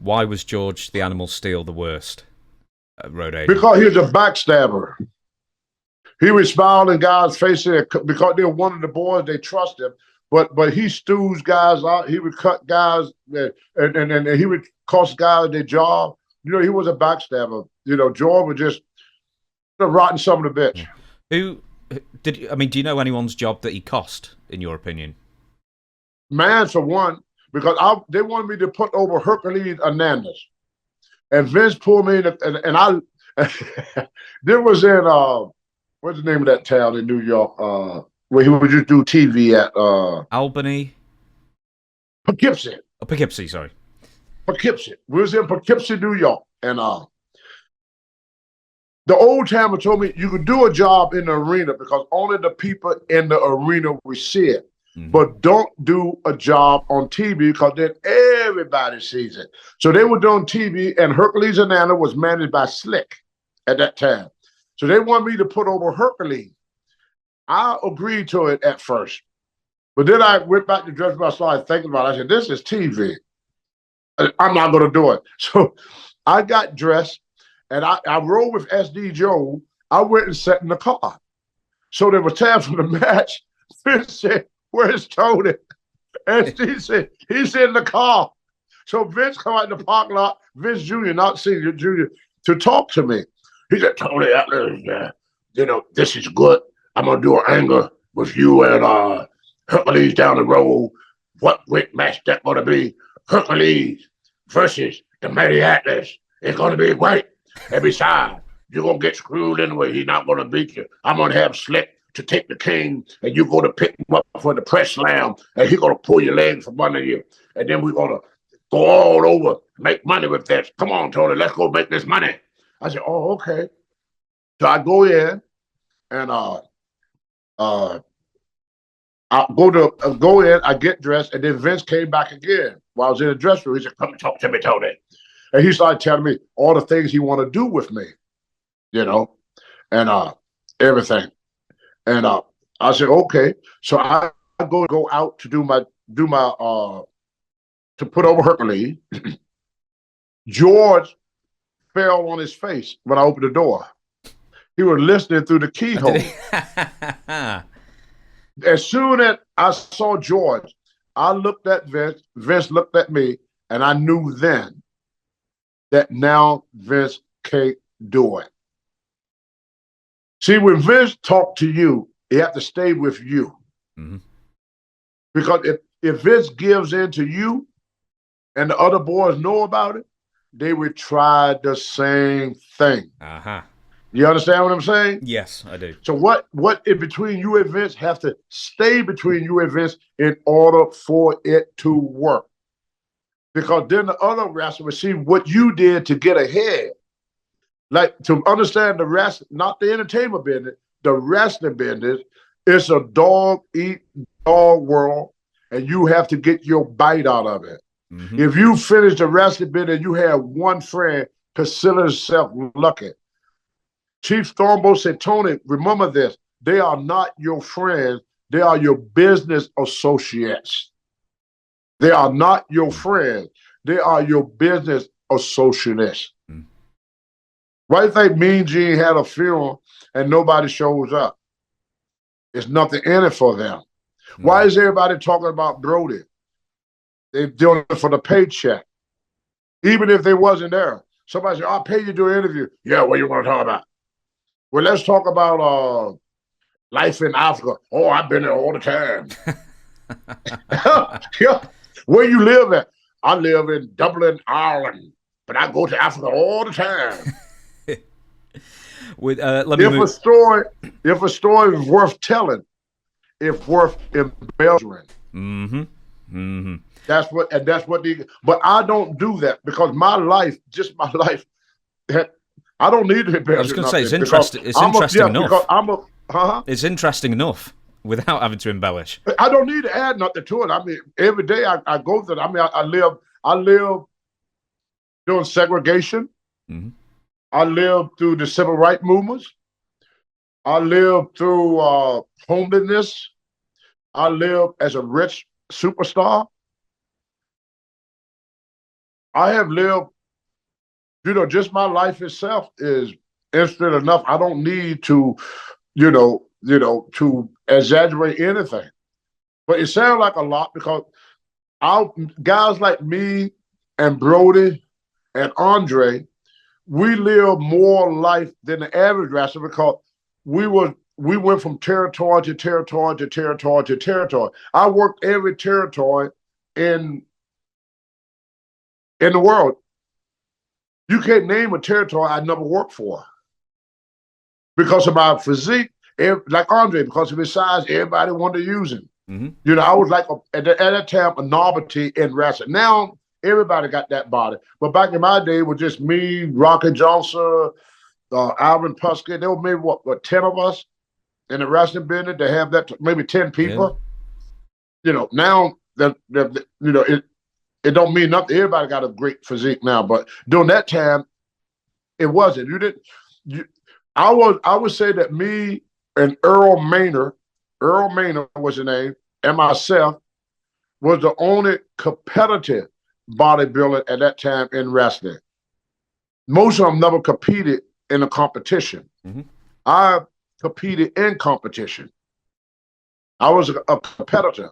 Why was George the Animal Steele the worst road agent? Because he was a backstabber. He would smile in guys' faces because they're one of the boys. They trust him, but he stews guys out. He would cut guys, and he would cost guys their job. He was a backstabber. George was just a rotten son of a bitch. Who did? I mean, do you know anyone's job that he cost, in your opinion? Man, for one, because they wanted me to put over Hercules Hernandez, and Vince pulled me in, and I. There was in what's the name of that town in New York? Where he would just do TV at Albany, Poughkeepsie. Oh, Poughkeepsie, sorry. Poughkeepsie. We was in Poughkeepsie, New York, and the old timer told me you could do a job in the arena because only the people in the arena will see it. But don't do a job on TV because then everybody sees it. So they were doing TV, and Hercules Hernandez was managed by Slick at that time. So they wanted me to put over Hercules. I agreed to it at first. But then I went back to dress myself. I started thinking about it. I said, this is TV. I'm not going to do it. So I got dressed, and I rode with SD Joe. I went and sat in the car. So there was time for the match. Vince said, where's Tony? SD said, he's in the car. So Vince come out in the parking lot, Vince Jr., not Senior, Jr., to talk to me. He said, Tony, this is good. I'm going to do an angle with you and Hercules down the road. What great match that going to be? Hercules versus the Mighty Atlas. It's going to be great. And besides, you're going to get screwed anyway. He's not going to beat you. I'm going to have Slick to take the king, and you're going to pick him up for the press slam, and he's going to pull your legs from under you. And then we're going to go all over, make money with this. Come on, Tony, let's go make this money. I said, oh, okay. So I go in, and I go in, I get dressed, and then Vince came back again while I was in the dressing room. He said, come and talk to me, Tony. And he started telling me all the things he want to do with me, and everything. And I said, okay. So I go out to do my to put over Hercules. George fell on his face when I opened the door. He was listening through the keyhole. As soon as I saw George, I looked at Vince, Vince looked at me, and I knew then that now Vince can't do it. See, when Vince talked to you, he have to stay with you. Because if Vince gives in to you and the other boys know about it, they would try the same thing. You understand what I'm saying? Yes, I do. So what in between you and Vince have to stay between you and Vince in order for it to work. Because then the other wrestler would see what you did to get ahead. Like, to understand the rest, not the entertainment business, the wrestling business, it's a dog-eat-dog world, and you have to get your bite out of it. If you finish the wrestling business and you have one friend, consider yourself lucky. Chief Thornbow said, Tony, remember this, they are not your friends, they are your business associates. They are not your friends, they are your business associates. Why do you think Mean Gene had a funeral and nobody shows up? There's nothing in it for them. Why is everybody talking about Brody? They're doing it for the paycheck. Even if they wasn't there. Somebody said, I'll pay you to do an interview. Yeah, what you want to talk about? Well, let's talk about life in Africa. Oh, I've been there all the time. Yeah. Where you live at? I live in Dublin, Ireland, but I go to Africa all the time. If a story is worth telling, it's worth embellishing. That's what but I don't do that because my life, I don't need to embellish. I was going to say, it's interesting enough. It's interesting enough without having to embellish. I don't need to add nothing to it. I mean, every day I go through it. I mean, I live during segregation. I lived through the civil rights movements. I lived through homelessness. I lived as a rich superstar. I have lived, just my life itself is instant enough. I don't need to, to exaggerate anything. But it sounds like a lot because our guys like me and Brody and Andre, we live more life than the average wrestler because we went from territory to territory to territory to territory. I worked every territory in the world. You can't name a territory I never worked for. Because of my physique, like Andre, because of his size, everybody wanted to use him. Mm-hmm. I was like, at that time, a novelty in wrestling. Now, everybody got that body. But back in my day, it was just me, Rocky Johnson, Alvin Puskett. There were maybe, what 10 of us in the wrestling business to have that, maybe 10 people. Yeah. Now, it don't mean nothing. Everybody got a great physique now. But during that time, it wasn't. I would say that me and Earl Maynard was the name, and myself was the only competitive bodybuilder at that time in wrestling. Most of them never competed in a competition. Mm-hmm. I competed in competition. I was a competitor.